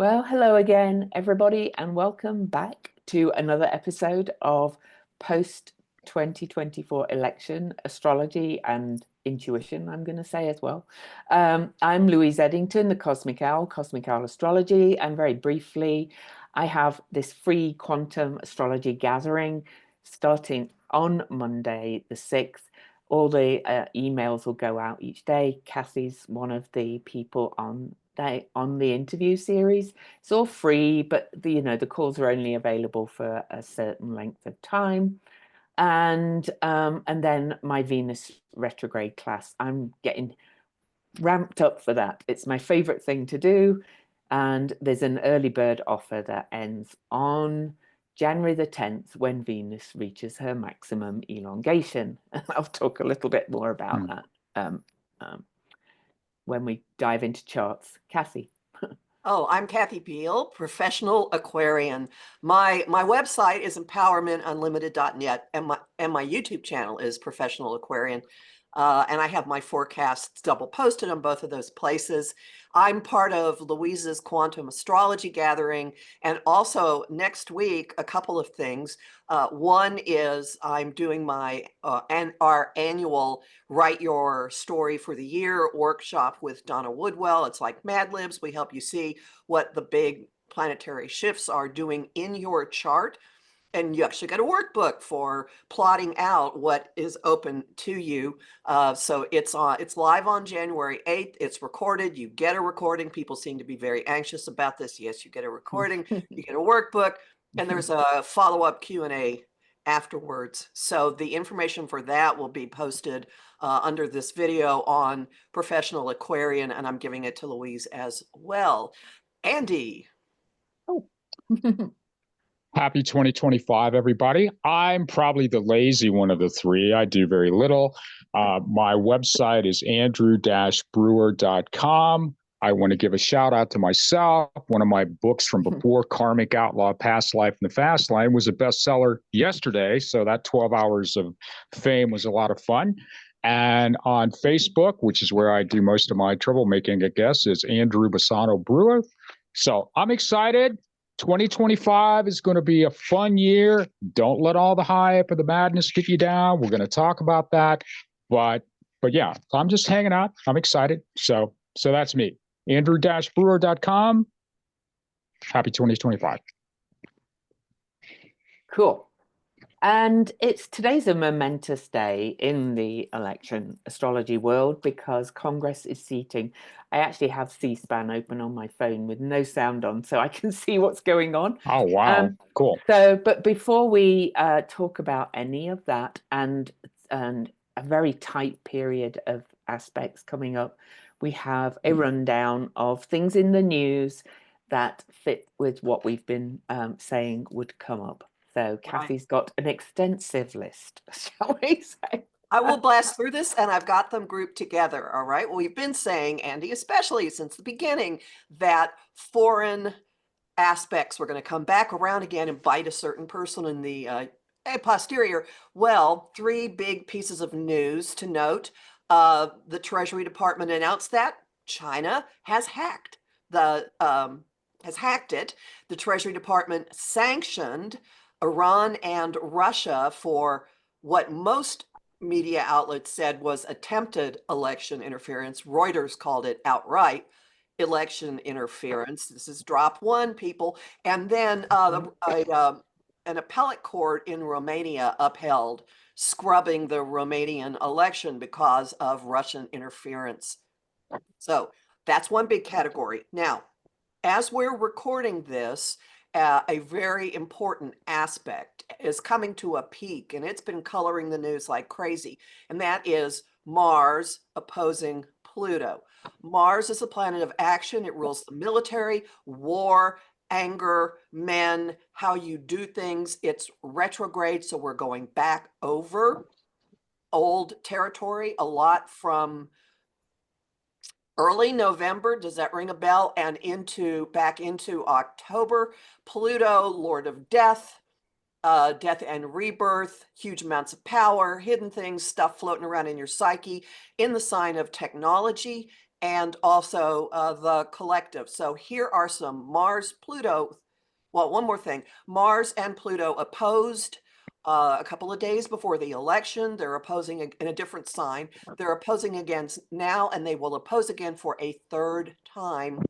Well, hello again, everybody, and welcome back to another episode of Post 2024 Election Astrology and Intuition, I'm going to say as well. I'm Louise Edington, the Cosmic Owl Astrology, and very briefly, I have this free quantum astrology gathering starting on Monday, the 6th. All the emails will go out each day. Kathy's one of the people on the interview series. It's all free, but the calls are only available for a certain length of time. And then my Venus retrograde class, I'm getting ramped up for that. It's my favorite thing to do. And there's an early bird offer that ends on January the 10th when Venus reaches her maximum elongation. I'll talk a little bit more about that when we dive into charts. Kathy. Oh, I'm Kathy Biehl, professional Aquarian. My website is empowermentunlimited.net, and my YouTube channel is Professional Aquarian. And I have my forecasts double posted on both of those places. I'm part of Louise's Quantum Astrology Gathering, and also next week, a couple of things. One is I'm doing our annual Write Your Story for the Year workshop with Donna Woodwell. It's like Mad Libs. We help you see what the big planetary shifts are doing in your chart. And you actually get a workbook for plotting out what is open to you. So it's live on January 8th. It's recorded. You get a recording. People seem to be very anxious about this. Yes, you get a recording. You get a workbook, and there's a follow-up Q&A afterwards. So the information for that will be posted under this video on Professional Aquarian, and I'm giving it to Louise as well. Andy. Oh. Happy 2025, everybody. I'm probably the lazy one of the three. I do very little. My website is andrew-brewer.com. I want to give a shout out to myself. One of my books from before, Karmic Outlaw, Past Life and the Fast Lane, was a bestseller yesterday. So that 12 hours of fame was a lot of fun. And on Facebook, which is where I do most of my troublemaking, I guess, is Andrew Bassano Brewer. So I'm excited. 2025 is going to be a fun year. Don't let all the hype or the madness get you down. We're going to talk about that. But yeah, I'm just hanging out. I'm excited. So that's me. Andrew-brewer.com. Happy 2025. Cool. And today's a momentous day in the election astrology world because Congress is seating. I actually have C-SPAN open on my phone with no sound on, so I can see what's going on. Oh, wow. Cool. But before we talk about any of that and a very tight period of aspects coming up, we have a rundown of things in the news that fit with what we've been saying would come up. So Kathy's got an extensive list, shall we say? I will blast through this, and I've got them grouped together, all right? Well, we've been saying, Andy, especially since the beginning, that foreign aspects were going to come back around again and bite a certain person in the posterior. Well, three big pieces of news to note. The Treasury Department announced that China has hacked it. The Treasury Department sanctioned Iran and Russia for what most media outlets said was attempted election interference. Reuters called it outright election interference. This is drop one, people. And then an appellate court in Romania upheld scrubbing the Romanian election because of Russian interference. So that's one big category. Now, as we're recording this, a very important aspect is coming to a peak, and it's been coloring the news like crazy, and that is Mars opposing Pluto. Mars is a planet of action. It rules the military, war, anger, men, how you do things. It's retrograde, so we're going back over old territory, a lot from early November. Does that ring a bell? And back into October. Pluto, Lord of Death, death and rebirth, huge amounts of power, hidden things, stuff floating around in your psyche, in the sign of technology and also the collective. So here are some Mars, Pluto. Well, one more thing. Mars and Pluto opposed a couple of days before the election. They're opposing in a different sign. They're opposing against now, and they will oppose again for a third time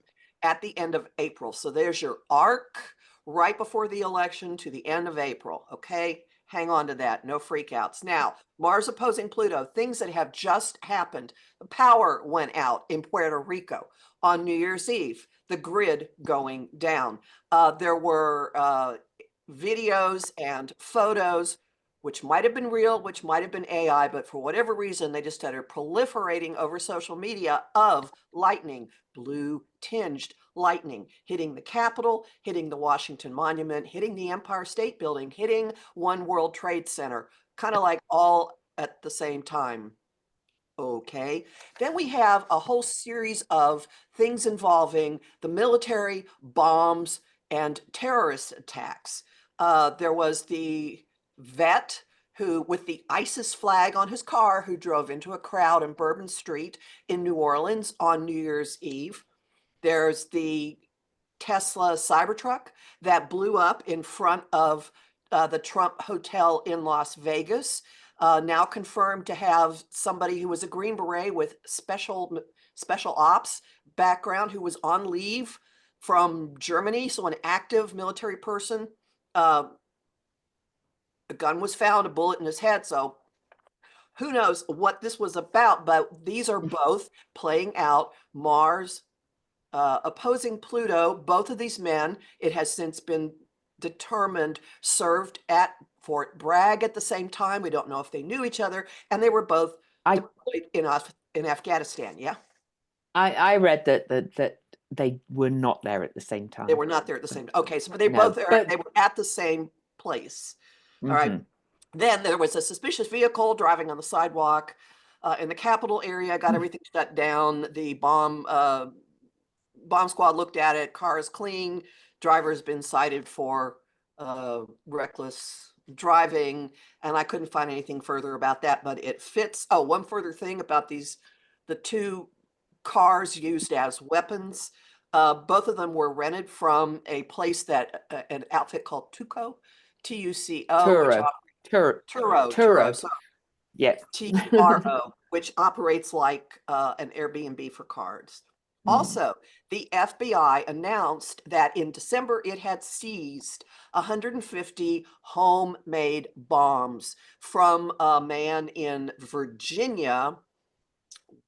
at the end of April. So there's your arc right before the election to the end of April. Okay, hang on to that. No freakouts. Now, Mars opposing Pluto, things that have just happened. The power went out in Puerto Rico on New Year's Eve, the grid going down. There were videos and photos, which might have been real, which might have been AI, but for whatever reason, they just started proliferating over social media of lightning, blue tinged lightning, hitting the Capitol, hitting the Washington Monument, hitting the Empire State Building, hitting One World Trade Center, kind of like all at the same time. Okay, then we have a whole series of things involving the military, bombs, and terrorist attacks. There was the vet who, with the ISIS flag on his car, who drove into a crowd in Bourbon Street in New Orleans on New Year's Eve. There's the Tesla Cybertruck that blew up in front of the Trump Hotel in Las Vegas. Now confirmed to have somebody who was a Green Beret with special ops background who was on leave from Germany, so an active military person. A gun was found, a bullet in his head, so who knows what this was about, but these are both playing out. Mars opposing Pluto, both of these men, it has since been determined, served at Fort Bragg at the same time. We don't know if they knew each other, and they were both deployed in Afghanistan. Yeah, I read that they were not there at the same time. they were not there at the same time. Okay, so but they both are, they were at the same place. All right. Then there was a suspicious vehicle driving on the sidewalk in the Capitol area. Got everything shut down. The bomb squad looked at it. Car is clean. Driver's been cited for reckless driving, and I couldn't find anything further about that, but it fits. Oh, one further thing about the two cars used as weapons. Both of them were rented from a place that an outfit called Tuco, Tuco, Turo. So yes, TRO, which operates like an Airbnb for cars. Also, the FBI announced that in December it had seized 150 homemade bombs from a man in Virginia.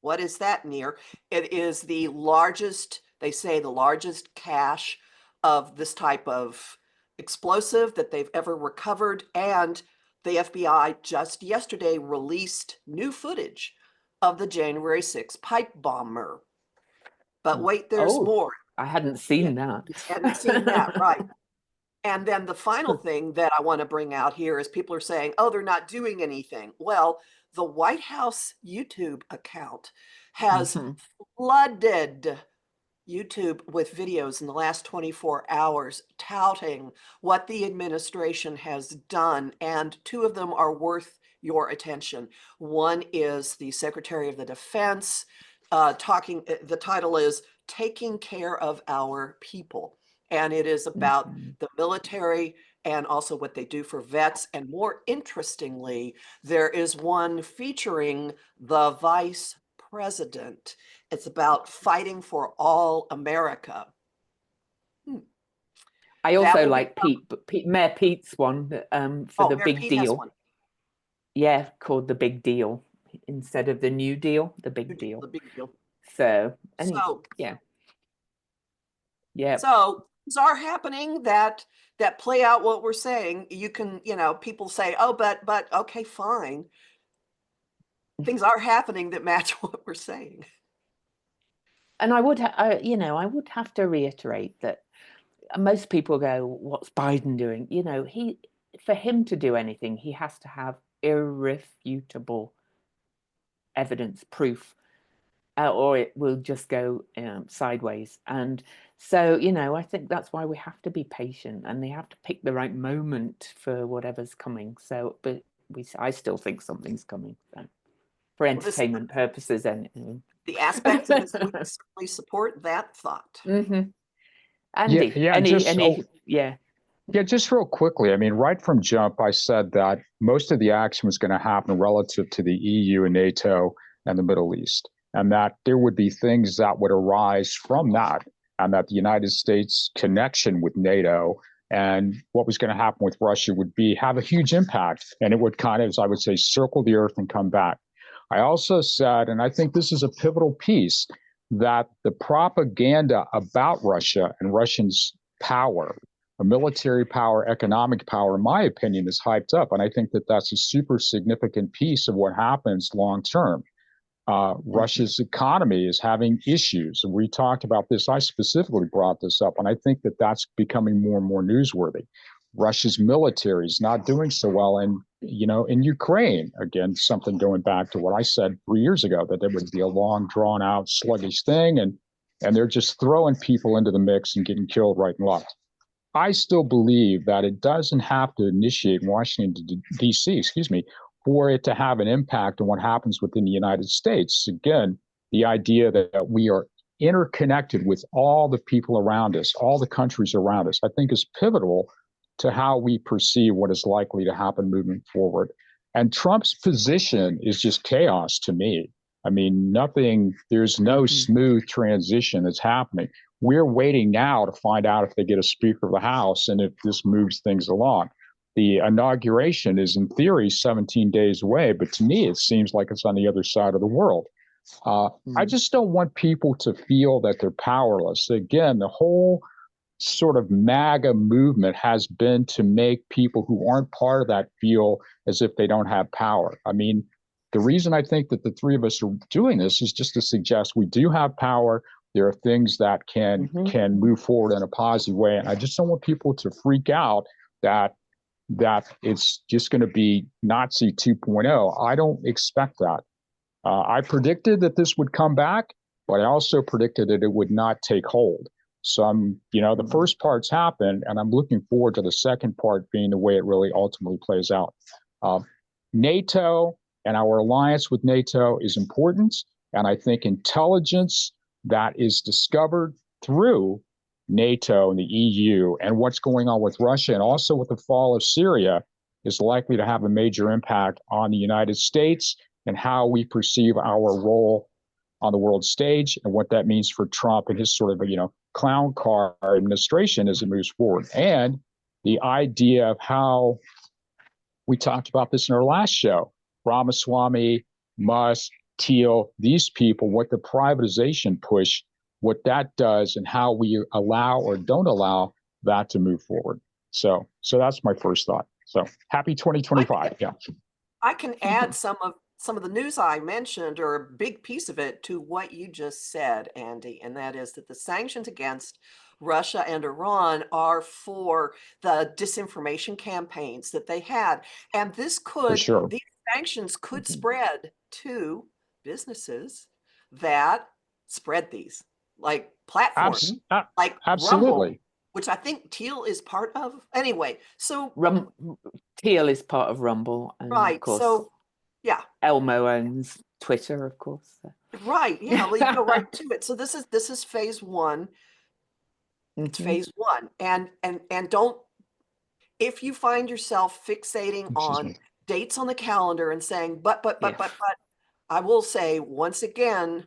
What is that near? It is the largest, they say the largest cache of this type of explosive that they've ever recovered. And the FBI just yesterday released new footage of the January 6th pipe bomber. But wait, there's more. I hadn't seen that. Hadn't seen that, right. And then the final thing that I want to bring out here is people are saying, oh, they're not doing anything. Well, the White House YouTube account has flooded YouTube with videos in the last 24 hours touting what the administration has done. And two of them are worth your attention. One is the Secretary of the Defense talking, the title is Taking Care of Our People. And it is about the military and also what they do for vets. And more interestingly, there is one featuring the vice president. It's about fighting for all America. I also like Mayor Pete's one for the big deal. Yeah, called The Big Deal instead of the New Deal, the Big Deal. The Big Deal. So, yeah. So things are happening that play out what we're saying. You can, people say, oh, but okay, fine. Things are happening that match what we're saying. And I would have to reiterate that most people go, what's Biden doing? For him to do anything, he has to have irrefutable evidence, proof, or it will just go sideways. And so, I think that's why we have to be patient, and they have to pick the right moment for whatever's coming. So, but I still think something's coming. So, for entertainment purposes, anyway. The aspects of this week certainly support that thought. Mm-hmm. Andy, just real quickly. I mean, right from jump, I said that most of the action was going to happen relative to the EU and NATO and the Middle East, and that there would be things that would arise from that, and that the United States connection with NATO and what was going to happen with Russia would have a huge impact, and it would kind of, as I would say, circle the earth and come back. I also said, and I think this is a pivotal piece, that the propaganda about Russia and Russians' power, military power, economic power, in my opinion, is hyped up. And I think that that's a super significant piece of what happens long term. Russia's economy is having issues. And we talked about this. I specifically brought this up, and I think that that's becoming more and more newsworthy. Russia's military is not doing so well. And, in Ukraine, again, something going back to what I said 3 years ago, that there would be a long, drawn out, sluggish thing. And they're just throwing people into the mix and getting killed right and left. I still believe that it doesn't have to initiate Washington, D.C., for it to have an impact on what happens within the United States. Again, the idea that we are interconnected with all the people around us, all the countries around us, I think is pivotal to how we perceive what is likely to happen moving forward. And Trump's position is just chaos to me. I mean, there's no smooth transition that's happening. We're waiting now to find out if they get a Speaker of the House and if this moves things along. The inauguration is, in theory, 17 days away, but to me, it seems like it's on the other side of the world. I just don't want people to feel that they're powerless. Again, the whole sort of MAGA movement has been to make people who aren't part of that feel as if they don't have power. I mean, the reason I think that the three of us are doing this is just to suggest we do have power. There are things that can move forward in a positive way. And I just don't want people to freak out that it's just going to be Nazi 2.0. I don't expect that. I predicted that this would come back, but I also predicted that it would not take hold. So the first part's happened, and I'm looking forward to the second part being the way it really ultimately plays out. NATO and our alliance with NATO is important, and I think intelligence that is discovered through NATO and the EU and what's going on with Russia and also with the fall of Syria is likely to have a major impact on the United States and how we perceive our role on the world stage and what that means for Trump and his sort of, clown car administration as it moves forward. And the idea of how we talked about this in our last show, Ramaswamy, Musk, Thiel, these people, what the privatization push, what that does and how we allow or don't allow that to move forward. So that's my first thought. So happy 2025. Yeah. I can add some of the news I mentioned, or a big piece of it, to what you just said, Andy, and that is that the sanctions against Russia and Iran are for the disinformation campaigns that they had. And these sanctions could spread to businesses that spread these, like platforms, like absolutely. Rumble, which I think Thiel is part of. Anyway, so Thiel is part of Rumble, and right. Of course, so yeah, Elmo owns Twitter, of course. So. Right. Yeah. Well, you go right to it. So this is phase one. It's phase one, and don't, if you find yourself fixating on dates on the calendar and saying but I will say once again,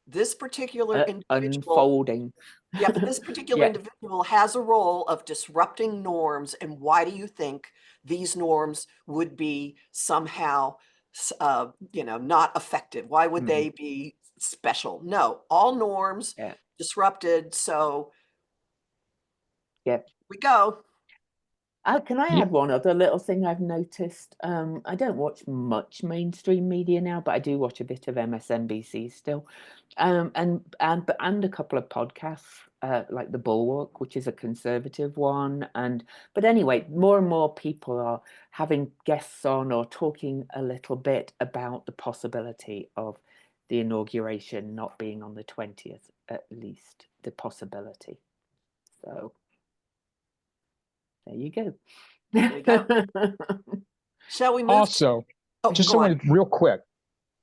this particular individual unfolding. Yeah, but this particular individual has a role of disrupting norms. And why do you think these norms would be somehow, not affected? Why would they be special? No, all norms disrupted. So we go. Can I add one other little thing I've noticed? I don't watch much mainstream media now, but I do watch a bit of MSNBC still, and a couple of podcasts like The Bulwark, which is a conservative one. But anyway, more and more people are having guests on or talking a little bit about the possibility of the inauguration not being on the 20th, at least the possibility. So. There you go. There you go. Shall we move? Also, just so real quick,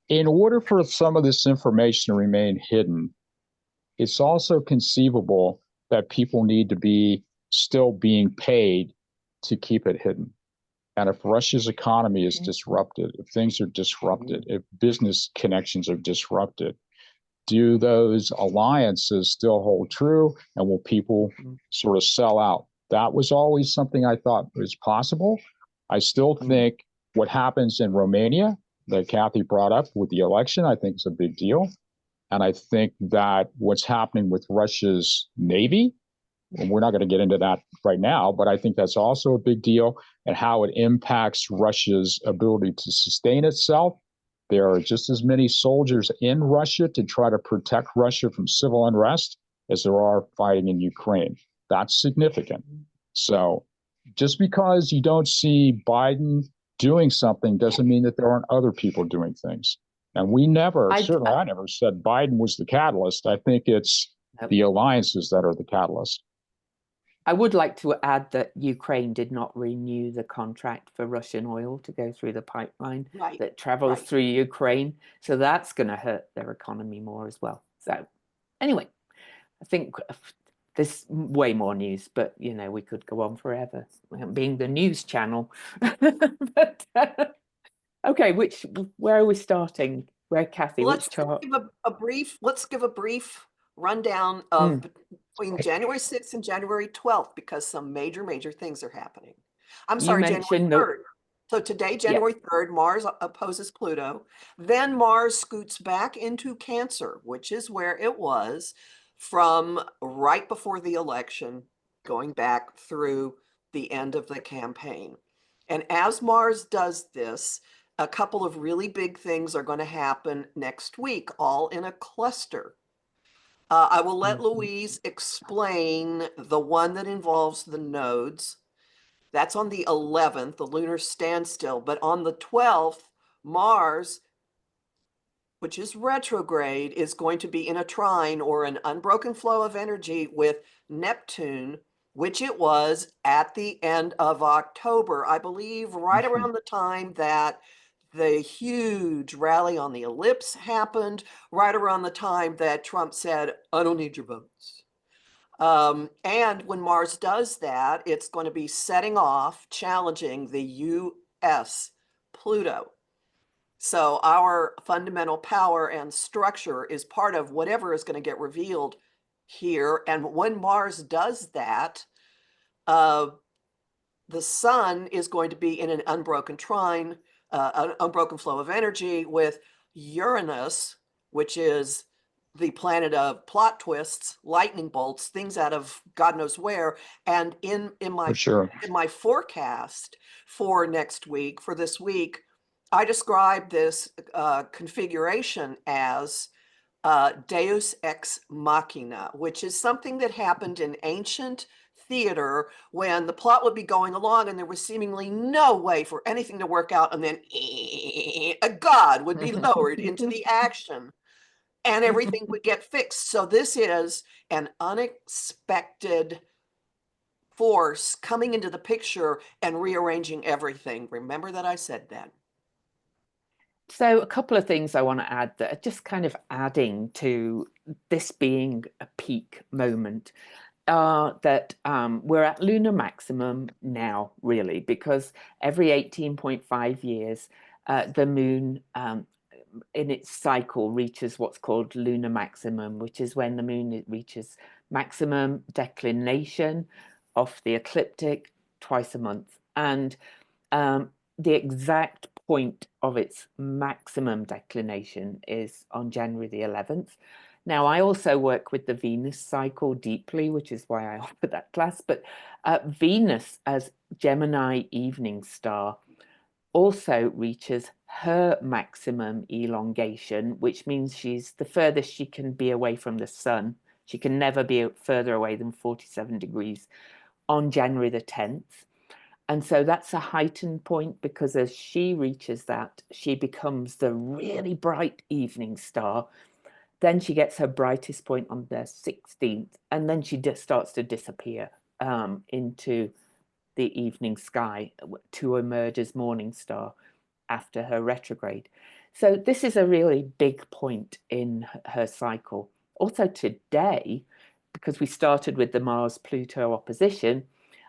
in order for some of this information to remain hidden, it's also conceivable that people need to be still being paid to keep it hidden. And if Russia's economy is disrupted, if things are disrupted, if business connections are disrupted, do those alliances still hold true? And will people sort of sell out? That was always something I thought was possible. I still think what happens in Romania that Kathy brought up with the election, I think is a big deal. And I think that what's happening with Russia's Navy, and we're not going to get into that right now, but I think that's also a big deal, and how it impacts Russia's ability to sustain itself. There are just as many soldiers in Russia to try to protect Russia from civil unrest as there are fighting in Ukraine. That's significant. So just because you don't see Biden doing something doesn't mean that there aren't other people doing things. And we never, certainly I never said Biden was the catalyst. I think it's the alliances that are the catalyst. I would like to add that Ukraine did not renew the contract for Russian oil to go through the pipeline that travels through Ukraine. So that's going to hurt their economy more as well. So anyway, I think there's way more news, but, you know, we could go on forever being the news channel. But, okay, where are we starting? Where, Kathy, which chart? Let's give a brief rundown of between January 6th and January 12th, because some major things are happening. I'm sorry, January 3rd. So today, January 3rd, Mars opposes Pluto. Then Mars scoots back into Cancer, which is where it was from right before the election, going back through the end of the campaign. And as Mars does this, a couple of really big things are going to happen next week, all in a cluster. I will let Louise explain the one that involves the nodes. That's on the 11th, the lunar standstill. But on the 12th, Mars, which is retrograde, is going to be in a trine or an unbroken flow of energy with Neptune, which it was at the end of October, I believe, right around the time that the huge rally on the ellipse happened, right around the time that Trump said, I don't need your votes. And when Mars does that, it's going to be setting off, challenging the U.S. Pluto. So our fundamental power and structure is part of whatever is going to get revealed here. And when Mars does that, the sun is going to be in an unbroken trine, an unbroken flow of energy with Uranus, which is the planet of plot twists, lightning bolts, things out of God knows where. And in my forecast for next week, for this week, I describe this configuration as Deus ex machina, which is something that happened in ancient theater when the plot would be going along and there was seemingly no way for anything to work out, and then a god would be lowered into the action and everything would get fixed. So this is an unexpected force coming into the picture and rearranging everything. Remember that I said that. So a couple of things I want to add that are just kind of adding to this being a peak moment. That we're at lunar maximum now, really, because every 18.5 years, the moon in its cycle reaches what's called lunar maximum, which is when the moon reaches maximum declination off the ecliptic twice a month. And the exact point of its maximum declination is on January the 11th. Now, I also work with the Venus cycle deeply, which is why I offer that class. But Venus as Gemini evening star also reaches her maximum elongation, which means she's the furthest she can be away from the sun. She can never be further away than 47 degrees on January the 10th. And so that's a heightened point, because as she reaches that, she becomes the really bright evening star. Then she gets her brightest point on the 16th, and then she just starts to disappear into the evening sky to emerge as morning star after her retrograde. So this is a really big point in her cycle. Also today, because we started with the Mars-Pluto opposition,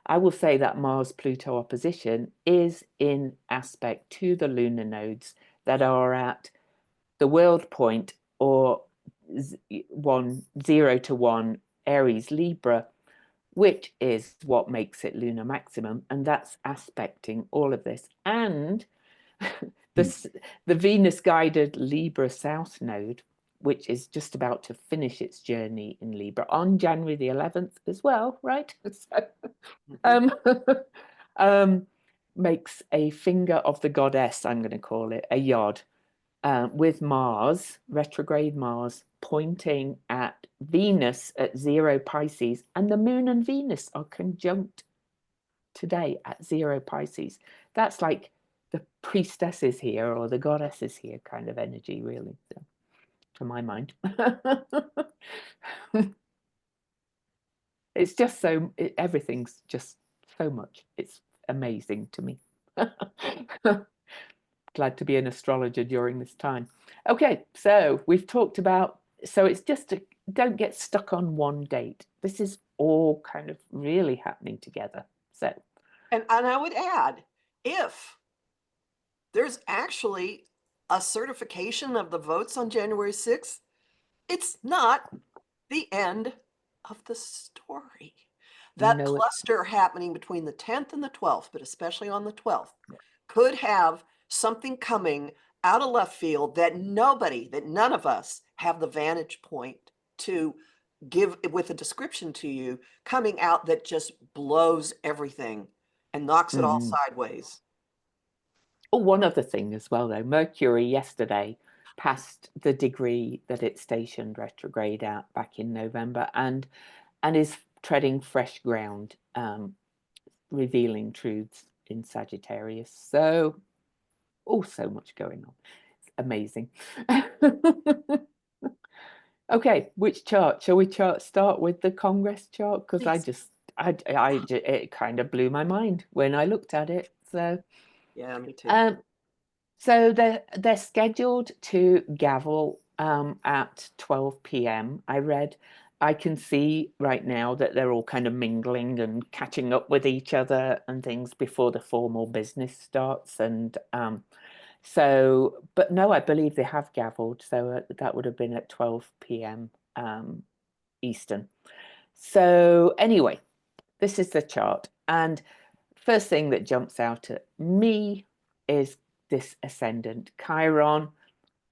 I will say that Mars-Pluto opposition is in aspect to the lunar nodes that are at the world point, or 0 to 1 Aries Libra, which is what makes it lunar maximum, and that's aspecting all of this. And the Venus guided Libra South node, which is just about to finish its journey in Libra on January the 11th as well, right? So, makes a finger of the goddess, I'm going to call it, a yod, with Mars, retrograde Mars, pointing at Venus at 0 Pisces, and the Moon and Venus are conjunct today at 0 Pisces. That's like the priestesses here, or the goddesses here kind of energy, really, so, to my mind. It's just so, everything's just so much. It's amazing to me. Glad to be an astrologer during this time. Okay, so we've talked about, so it's just don't get stuck on one date. This is all kind of really happening together. So, and I would add, if there's actually a certification of the votes on January 6th, it's not the end of the story. That no, cluster happening between the 10th and the 12th, but especially on the 12th, could have something coming out of left field that none of us have the vantage point to give with a description to you, coming out that just blows everything and knocks it all sideways. Oh, one other thing as well, though. Mercury yesterday passed the degree that it stationed retrograde at back in November, and is treading fresh ground, revealing truths in Sagittarius. So, so much going on. It's amazing. Okay, which chart? Shall we start with the Congress chart? Because it kind of blew my mind when I looked at it. So, yeah, me too. So they're scheduled to gavel at 12 p.m. I can see right now that they're all kind of mingling and catching up with each other and things before the formal business starts. And so, but no, I believe they have gavelled. So that would have been at 12 p.m. Eastern. So anyway, this is the chart. And first thing that jumps out at me is this ascendant Chiron.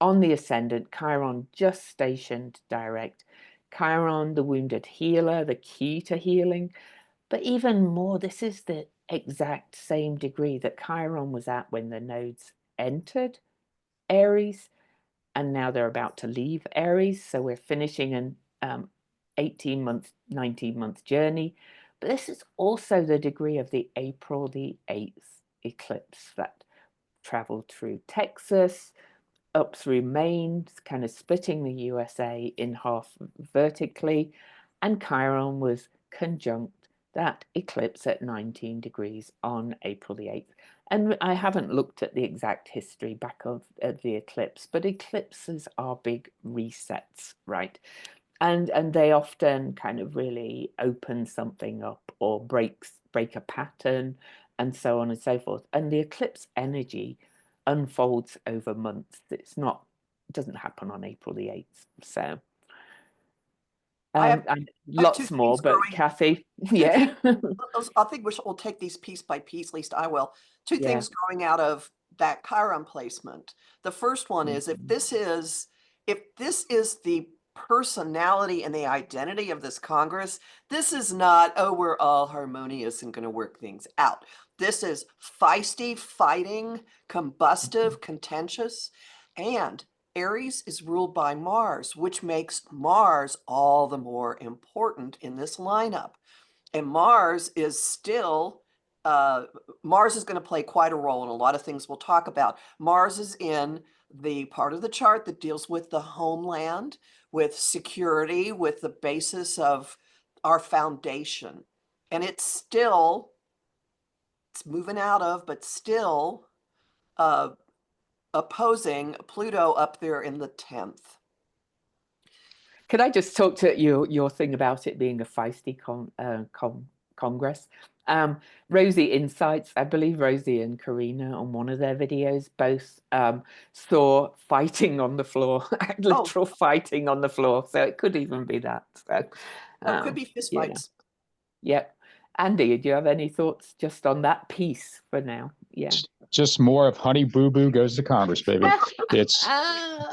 On the ascendant, Chiron just stationed direct. Chiron, the wounded healer, the key to healing. But even more, this is the exact same degree that Chiron was at when the nodes entered Aries, and now they're about to leave Aries. So we're finishing an 18-month, 19-month journey. But this is also the degree of the April the 8th eclipse that traveled through Texas, up through Maine, kind of splitting the USA in half vertically. And Chiron was conjunct that eclipse at 19 degrees on April the 8th. And I haven't looked at the exact history back of the eclipse, but eclipses are big resets, right? And they often kind of really open something up or break a pattern and so on and so forth. And the eclipse energy unfolds over months. It doesn't happen on April the 8th. So and lots more, but Kathy, yeah. I think we'll take these piece by piece, at least I will. Two things growing out of that Chiron placement. The first one is if this is the personality and the identity of this Congress, this is not, oh, we're all harmonious and going to work things out. This is feisty, fighting, combustive, contentious, and Aries is ruled by Mars, which makes Mars all the more important in this lineup. And Mars is still, Mars is going to play quite a role in a lot of things we'll talk about. Mars is in the part of the chart that deals with the homeland, with security, with the basis of our foundation. And it's moving out of, but still opposing Pluto up there in the 10th. Could I just talk to your thing about it being a feisty Congress? Rosie Insights, I believe Rosie and Karina on one of their videos both saw fighting on the floor, literal fighting on the floor. So it could even be that. So it could be fist fights. Yep. Andy, do you have any thoughts just on that piece for now? Yeah. Just more of Honey Boo Boo Goes to Congress, baby. It's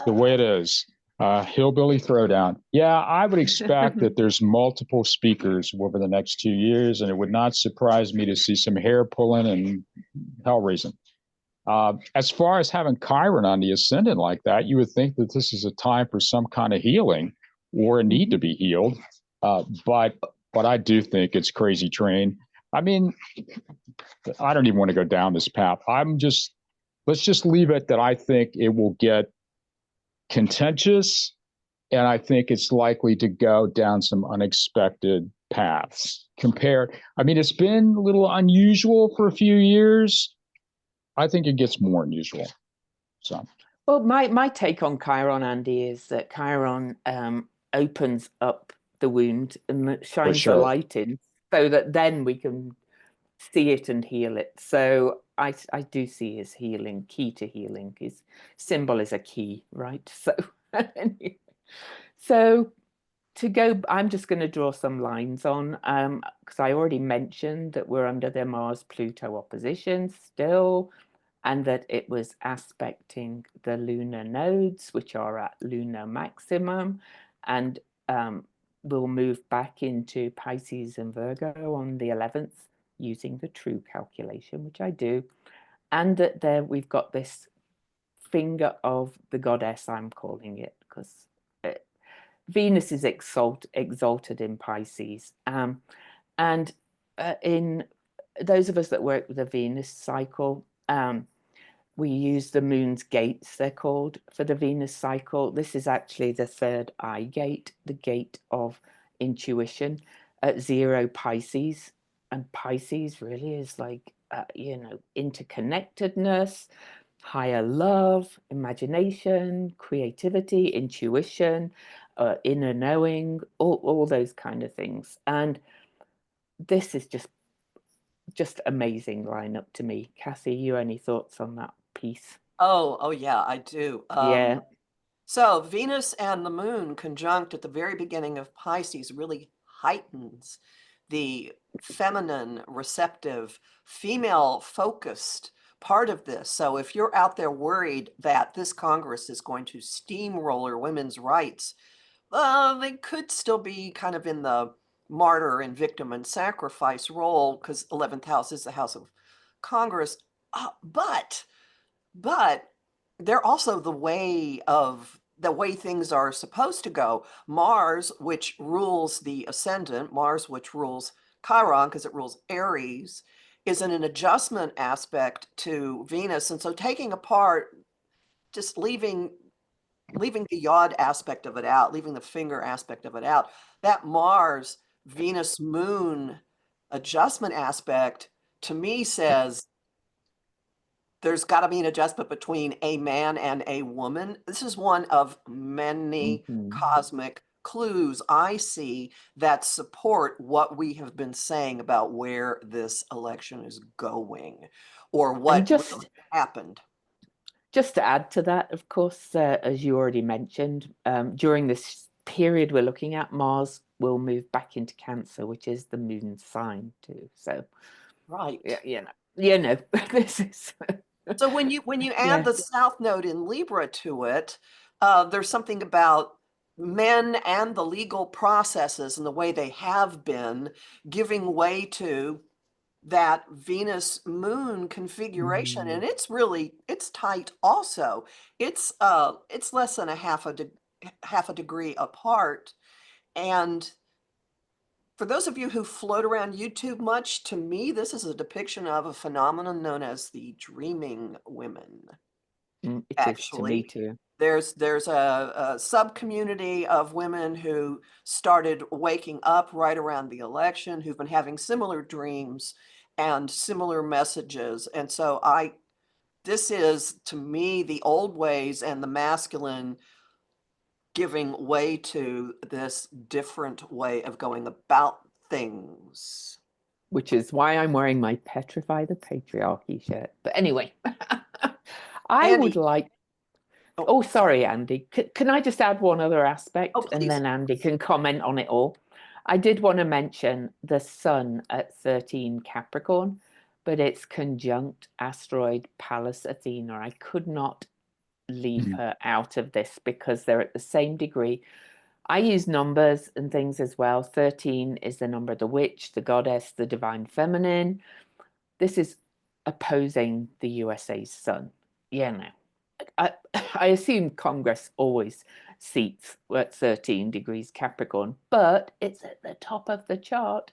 the way it is. Hillbilly throwdown. Yeah, I would expect that there's multiple speakers over the next 2 years, and it would not surprise me to see some hair pulling and hell raising. As far as having Chiron on the ascendant like that, you would think that this is a time for some kind of healing or a need to be healed. But I do think it's crazy train. I mean, I don't even want to go down this path. Let's just leave it that I think it will get contentious, and I think it's likely to go down some unexpected paths. I mean, it's been a little unusual for a few years. I think it gets more unusual. So, well, my take on Chiron, Andy, is that Chiron opens up the wound and shines the light in, so that then we can see it and heal it. So I do see his healing, key to healing. His symbol is a key, right? So to go, I'm just going to draw some lines on, because I already mentioned that we're under the Mars-Pluto opposition still, and that it was aspecting the lunar nodes, which are at lunar maximum, and we'll move back into Pisces and Virgo on the 11th using the true calculation, which I do, and that there we've got this finger of the goddess, I'm calling it, because Venus is exalted in Pisces, and in those of us that work with the Venus cycle, we use the moon's gates, they're called, for the Venus cycle. This is actually the third eye gate, the gate of intuition at 0 Pisces. And Pisces really is like, interconnectedness, higher love, imagination, creativity, intuition, inner knowing, all those kind of things. And this is just amazing lineup to me. Kathy, you any thoughts on that piece? Oh yeah, I do. Yeah. So Venus and the moon conjunct at the very beginning of Pisces really heightens the feminine, receptive, female-focused part of this. So if you're out there worried that this Congress is going to steamroller women's rights, they could still be kind of in the martyr and victim and sacrifice role, because 11th house is the house of Congress. But they're also the way things are supposed to go. Mars, which rules the ascendant, Mars, which rules Chiron, because it rules Aries, is in an adjustment aspect to Venus. And so taking apart, just leaving the yod aspect of it out, leaving the finger aspect of it out, that Mars, Venus, Moon adjustment aspect to me says there's got to be an adjustment between a man and a woman. This is one of many cosmic clues I see that support what we have been saying about where this election is going, or what really happened. Just to add to that, of course, as you already mentioned, during this period we're looking at, Mars will move back into Cancer, which is the moon's sign too. So, right, this is. So when you add the South Node in Libra to it, there's something about men and the legal processes and the way they have been giving way to that Venus Moon configuration. And it's tight also. It's less than half a degree apart. And for those of you who float around YouTube much, to me, this is a depiction of a phenomenon known as the dreaming women. It Actually, is to me too. There's a sub-community of women who started waking up right around the election, who've been having similar dreams and similar messages. And so this is, to me, the old ways and the masculine giving way to this different way of going about things. Which is why I'm wearing my Petrify the Patriarchy shirt. But anyway, I would Andy. like. Oh, Oh, sorry, Andy. Can I just add one other aspect, Oh, and please. then Andy can comment on it all? I did want to mention the Sun at 13 Capricorn, but it's conjunct asteroid Pallas Athena. I could not leave her out of this because they're at the same degree. I use numbers and things as well. 13 is the number of the witch, the goddess, the divine feminine. This is opposing the USA's Sun. Yeah, no. I assume Congress always seats at 13 degrees Capricorn, but it's at the top of the chart,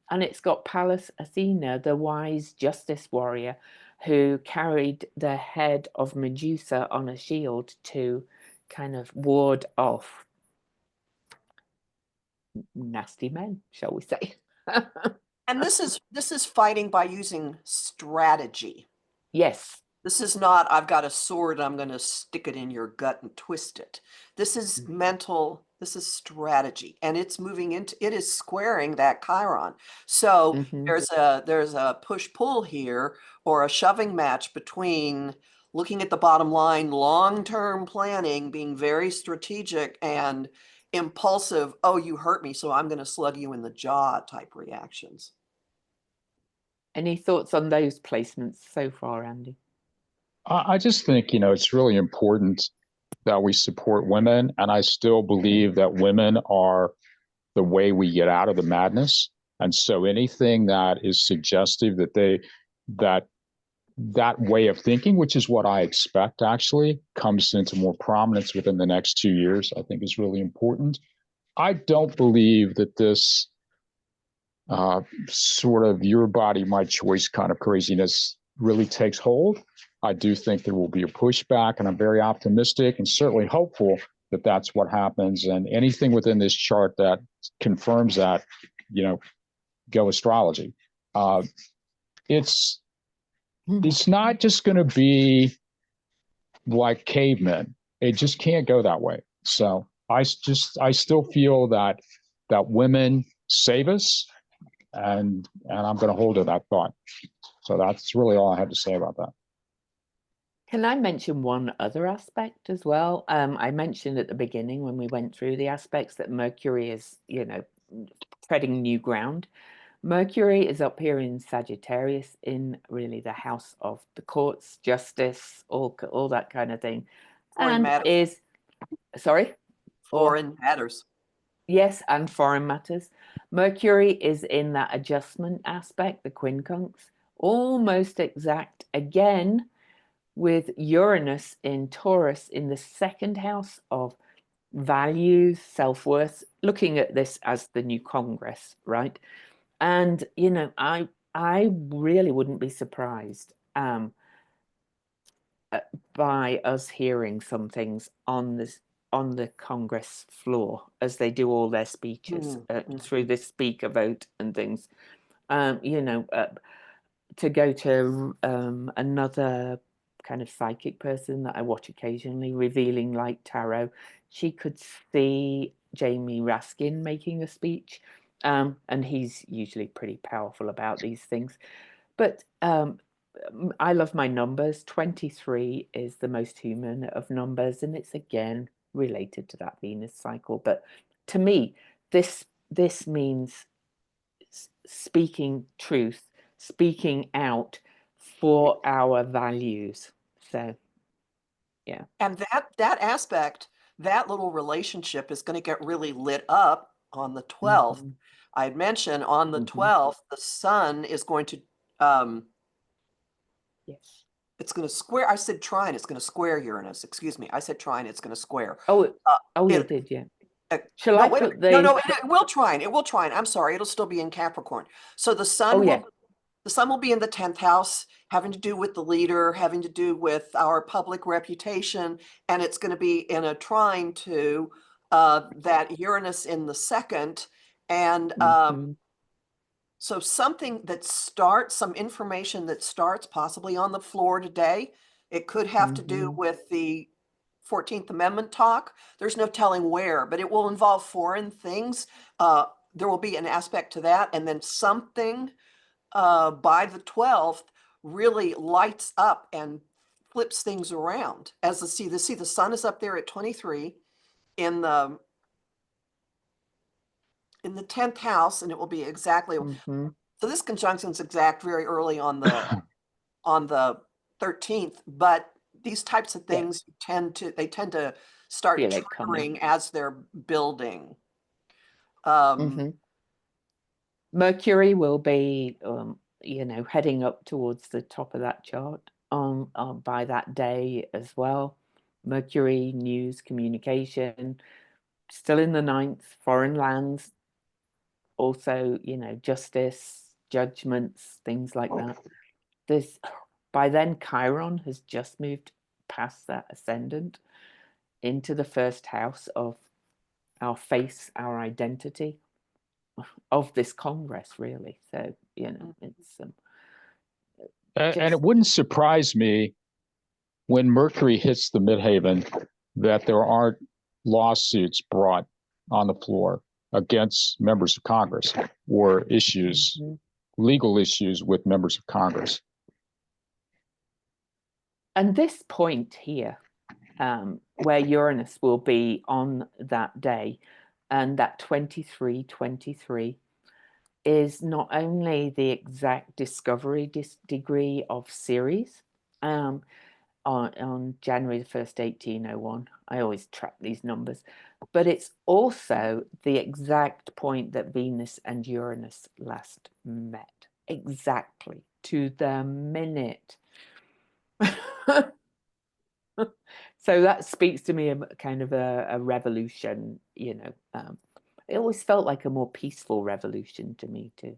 and it's got Pallas Athena, the wise justice warrior, who carried the head of Medusa on a shield to kind of ward off nasty men, shall we say. And this is fighting by using strategy. Yes. This is not, I've got a sword, I'm going to stick it in your gut and twist it. This is mental, this is strategy, and it's moving into, it is squaring that Chiron. So there's a push-pull here, or a shoving match between looking at the bottom line, long-term planning, being very strategic, and impulsive, oh, you hurt me, so I'm going to slug you in the jaw type reactions. Any thoughts on those placements so far, Andy? I just think, it's really important that we support women. And I still believe that women are the way we get out of the madness. And so anything that is suggestive that that way of thinking, which is what I expect actually, comes into more prominence within the next 2 years, I think is really important. I don't believe that this sort of your body, my choice kind of craziness really takes hold. I do think there will be a pushback, and I'm very optimistic and certainly hopeful that that's what happens. And anything within this chart that confirms that, go astrology. It's not just going to be like cavemen. It just can't go that way. So I still feel that women save us, and I'm going to hold to that thought. So that's really all I have to say about that. Can I mention one other aspect as well? I mentioned at the beginning when we went through the aspects that Mercury is, treading new ground. Mercury is up here in Sagittarius, in really the house of the courts, justice, all that kind of thing. Foreign matters. Foreign matters. Yes, and foreign matters. Mercury is in that adjustment aspect, the quincunx, almost exact again, with Uranus in Taurus in the second house of values, self-worth, looking at this as the new Congress, right? And, I really wouldn't be surprised by us hearing some things on the Congress floor as they do all their speeches through this speaker vote and things. To go to another kind of psychic person that I watch occasionally, Revealing Light Tarot, she could see Jamie Raskin making a speech, and he's usually pretty powerful about these things. But I love my numbers. 23 is the most human of numbers, and it's again related to that Venus cycle. But to me, this means speaking truth, speaking out for our values. So, yeah. And that aspect, that little relationship is going to get really lit up on the 12th. I had mentioned on the 12th, the Sun is going to, yes, it's going to square, I said trine, it's going to square Uranus. Excuse me. I said trine, it's going to square. you did, yeah. Shall no, I put the... No, it will trine. It will trine. I'm sorry. It'll still be in Capricorn. So the Sun the Sun will be in the 10th house, having to do with the leader, having to do with our public reputation. And it's going to be in a trine to that Uranus in the second. And so something that starts, some information that starts possibly on the floor today It could have to do with the 14th Amendment talk. There's no telling where, but it will involve foreign things. There will be an aspect to that. And then something by the 12th really lights up and flips things around. As the sun is up there at 23 in the 10th house, and it will be exactly so this conjunction is exact very early on the 13th, but these types of things tend to start triggering as they're building. Mercury will be heading up towards the top of that chart by that day as well. Mercury, news, communication, still in the 9th, foreign lands, also, justice, judgments, things like that. By then, Chiron has just moved past that ascendant into the first house of our face, our identity, of this Congress, really. So, it's and it wouldn't surprise me when Mercury hits the midheaven that there aren't lawsuits brought on the floor against members of Congress or issues, legal issues with members of Congress. And this point here, where Uranus will be on that day, and that 2323 is not only the exact discovery degree of Ceres on January the 1st, 1801. I always track these numbers, but it's also the exact point that Venus and Uranus last met, exactly to the minute. So that speaks to me of kind of a revolution, it always felt like a more peaceful revolution to me too.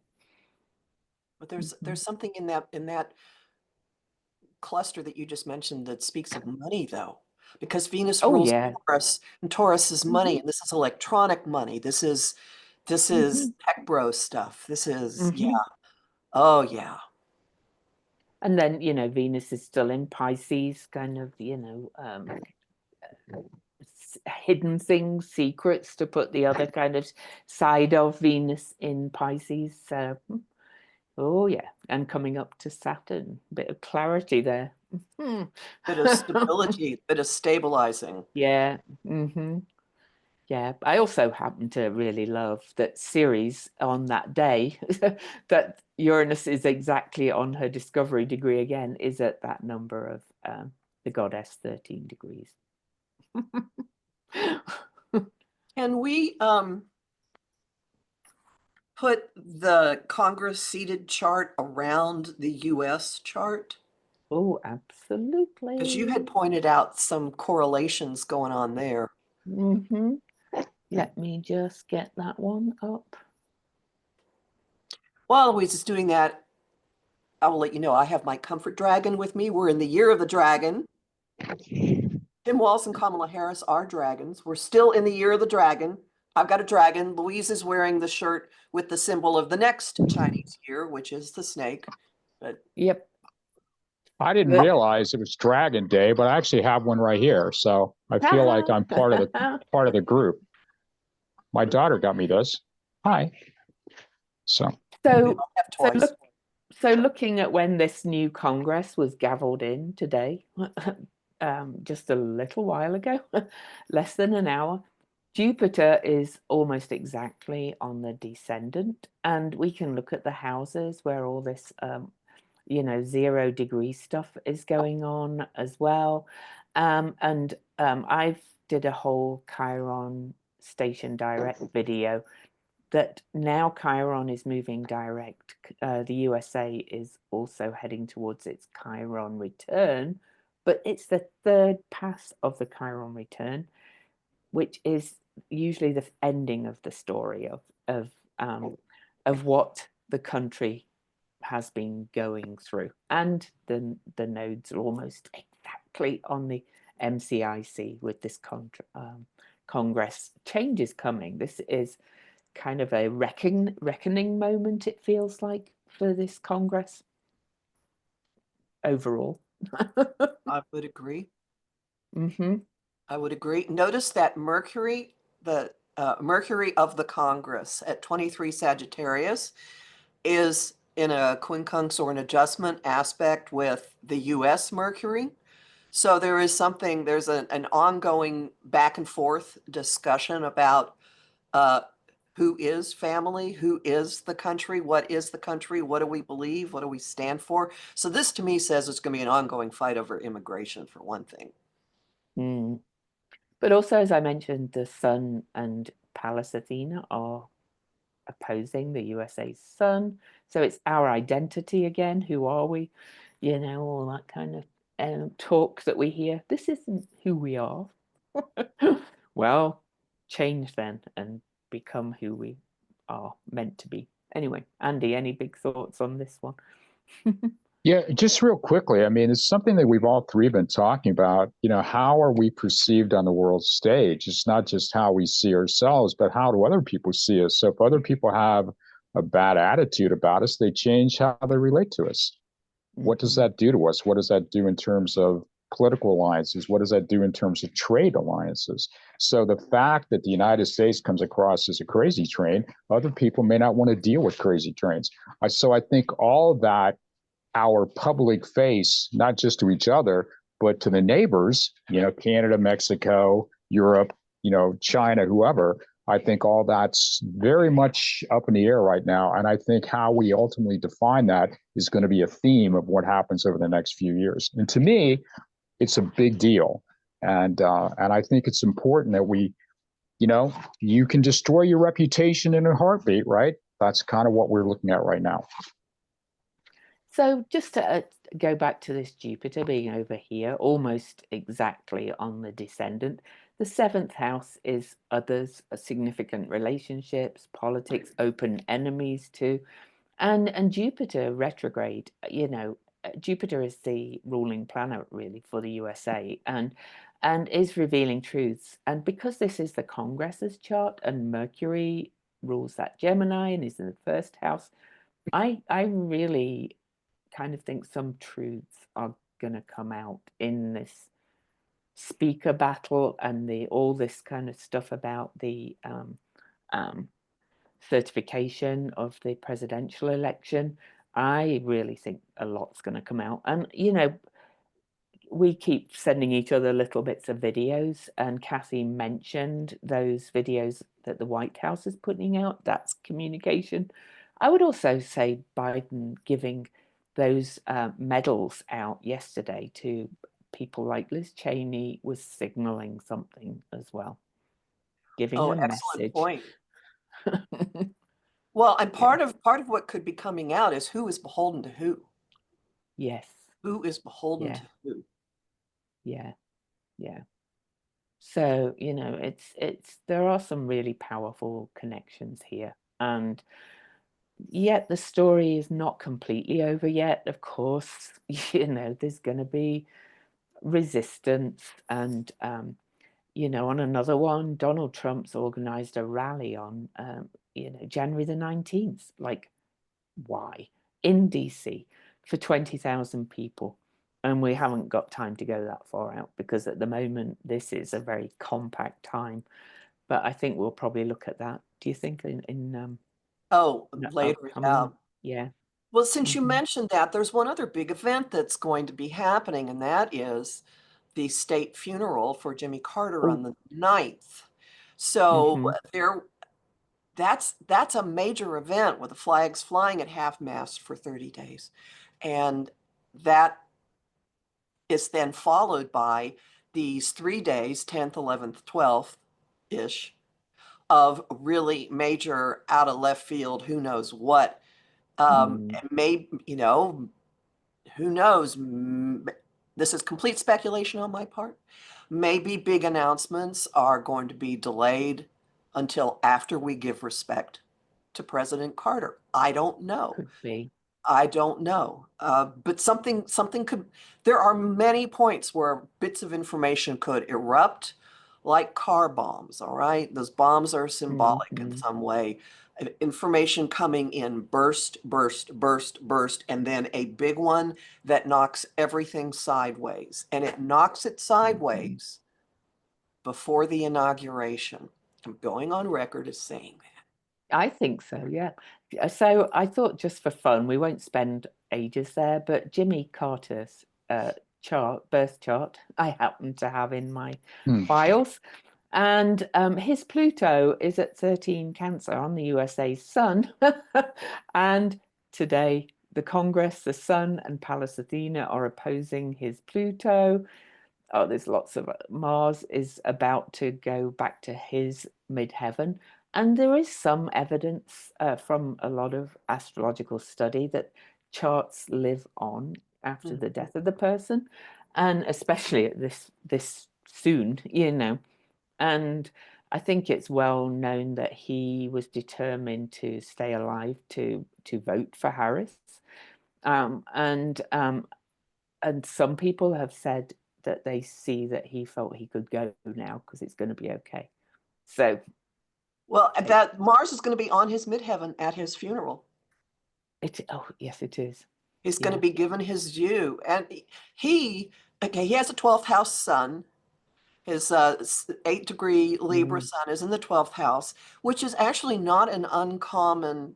But there's something in that cluster that you just mentioned that speaks of money, though, because Venus rules Taurus, and Taurus is money, and this is electronic money. This is tech bro stuff. This is oh yeah. And then Venus is still in Pisces, kind of hidden things, secrets, to put the other kind of side of Venus in Pisces. So oh yeah, and coming up to Saturn, bit of clarity there. Bit of stability, bit of stabilizing. Yeah. Yeah, I also happen to really love that Ceres on that day, that Uranus is exactly on her discovery degree again, is at that number of the goddess 13 degrees. Can we put the Congress seated chart around the US chart? Oh, absolutely. Because you had pointed out some correlations going on there. Let me just get that one up. While Louise is doing that, I will let you know I have my comfort dragon with me. We're in the year of the dragon. Tim Walz and Kamala Harris are dragons. We're still in the year of the dragon. I've got a dragon. Louise is wearing the shirt with the symbol of the next Chinese year, which is the snake. But yep. I didn't realize it was Dragon Day, but I actually have one right here. So I feel like I'm part of the group. My daughter got me this. Hi. So looking at when this new Congress was gavelled in today, just a little while ago, less than an hour, Jupiter is almost exactly on the descendant, and we can look at the houses where all this 0 degree stuff is going on as well. I've did a whole Chiron station direct video that now Chiron is moving direct. The USA is also heading towards its Chiron return, but it's the 3rd pass of the Chiron return, which is usually the ending of the story of what the country has been going through. And the nodes are almost exactly on the MCIC with this Congress. Change is coming. This is kind of a reckoning moment, it feels like, for this Congress overall. I would agree. Hmm. I would agree. Notice that Mercury, the Mercury of the Congress at 23 Sagittarius is in a quincunx or an adjustment aspect with the US Mercury. So there is something, there's an ongoing back and forth discussion about uh, who is family, who is the country, what do we believe, what do we stand for? So this to me says it's going to be an ongoing fight over immigration for one thing. Mm. But also, as I mentioned, the Sun and Pallas Athena are opposing the USA's Sun. So it's our identity again. Who are we? You know, all that kind of talk that we hear. This isn't who we are. Well, change then and become who we are meant to be. Anyway, Andy, any big thoughts on this one? Yeah, just real quickly, I mean, it's something that we've all three been talking about. How are we perceived on the world stage? It's not just how we see ourselves, but how do other people see us? So if other people have a bad attitude about us, they change how they relate to us. What does that do to us? What does that do in terms of political alliances? What does that do in terms of trade alliances? So the fact that the United States comes across as a crazy train, other people may not want to deal with crazy trains. So I think all of that, our public face, not just to each other, but to the neighbors, Canada, Mexico, Europe, China, whoever, I think all that's very much up in the air right now. And I think how we ultimately define that is going to be a theme of what happens over the next few years. And to me, it's a big deal. And I think it's important that you can destroy your reputation in a heartbeat, right? That's kind of what we're looking at right now. So just to go back to this Jupiter being over here, almost exactly on the descendant, the seventh house is others, significant relationships, politics, open enemies too. And Jupiter retrograde, Jupiter is the ruling planet really for the USA and is revealing truths. And because this is the Congress's chart and Mercury rules that Gemini and is in the first house, I really kind of think some truths are going to come out in this speaker battle and the all this kind of stuff about the um, certification of the presidential election. I really think a lot's going to come out, and we keep sending each other little bits of videos, and Kathy mentioned those videos that the White House is putting out. That's communication. I would also say Biden giving those medals out yesterday to people like Liz Cheney was signaling something as well, giving Oh, a excellent message. point. Well, and Yeah. part of what could be coming out is who is beholden to who. Yes. Who is beholden Yeah. to who? Yeah. Yeah. So, it's there are some really powerful connections here. And yet the story is not completely over yet. Of course, there's going to be resistance. And, on another one, Donald Trump's organized a rally on, January the 19th. Like, why? In DC for 20,000 people. And we haven't got time to go that far out because at the moment, this is a very compact time. But I think we'll probably look at that. Do you think in Oh, the later, yeah. upcoming? Yeah. Well, since you Hmm. mentioned that, there's one other big event that's going to be happening, and that is the state funeral for Jimmy Carter on Oh. the 9th. So Hmm. that's a major event with the flags flying at half mast for 30 days. And that is then followed by these 3 days, 10th, 11th, 12th ish, of really major out of left field, who knows what. Mm. Maybe, who knows? This is complete speculation on my part. Maybe big announcements are going to be delayed until after we give respect to President Carter. I don't know. Could be. I don't know. But something could, there are many points where bits of information could erupt like car bombs, all right? Those bombs are symbolic in Hmm. some way. information coming in burst, and then a big one that knocks everything sideways. And it knocks it sideways before the inauguration. I'm going on record as saying that. I think so, yeah. So I thought, just for fun, we won't spend ages there, but Jimmy Carter's birth chart I happen to have in my files. And his Pluto is at 13 Cancer on the USA's sun. And today, the Congress, the Sun, and Pallas Athena are opposing his Pluto. Oh, there's lots of Mars is about to go back to his midheaven. And there is some evidence from a lot of astrological study that charts live on after the death of the person, and especially at this soon, you know. And I think it's well known that he was determined to stay alive to vote for Harris. And some people have said that they see that he felt he could go now because it's going to be okay. So, well, that Mars is going to be on his midheaven at his funeral. Oh yes, it is. He's going to be given his due, and he has a 12th house sun. His 8-degree Libra sun is in the 12th house, which is actually not an uncommon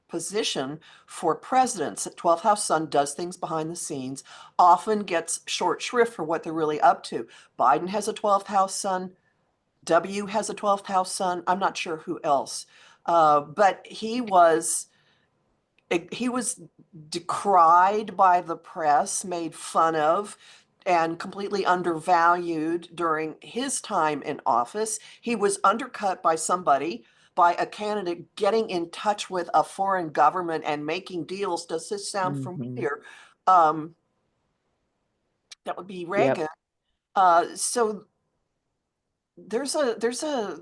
position for presidents. The 12th house sun does things behind the scenes, often gets short shrift for what they're really up to. Biden has a 12th house sun. W has a 12th house sun. I'm not sure who else, but he was decried by the press, made fun of, and completely undervalued during his time in office. He was undercut by a candidate getting in touch with a foreign government and making deals. Does this sound familiar? That would be Reagan. Yep. So there's a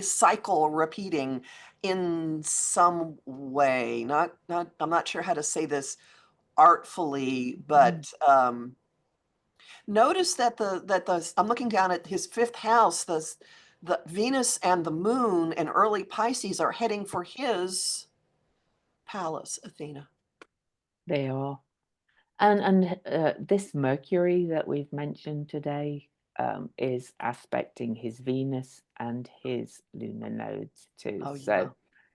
cycle repeating in some way. I'm not sure how to say this artfully, but notice that I'm looking down at his 5th house. The Venus and the Moon and early Pisces are heading for his Pallas Athena. They are. And this Mercury that we've mentioned today is aspecting his Venus and his lunar nodes too. Oh, so yeah.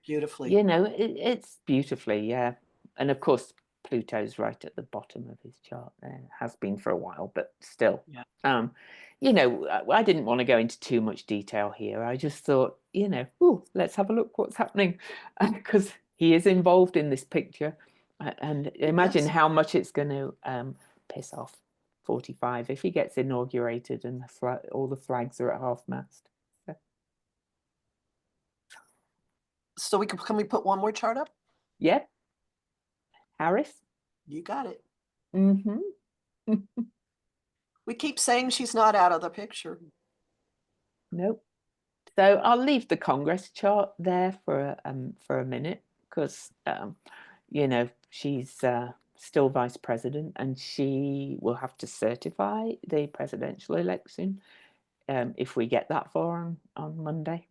Beautifully. You know, it's beautifully, yeah. And of course, Pluto's right at the bottom of his chart there. Has been for a while, but still. Yeah. You know, I didn't want to go into too much detail here. I just thought, you know, let's have a look what's happening, because he is involved in this picture. And imagine how much it's going to piss off 45 if he gets inaugurated and all the flags are at half mast. So can we put one more chart up? Yeah. Harris? You got it. Mm-hmm. We keep saying she's not out of the picture. Nope. So I'll leave the Congress chart there for a minute, because you know, she's still vice president and she will have to certify the presidential election if we get that far on Monday.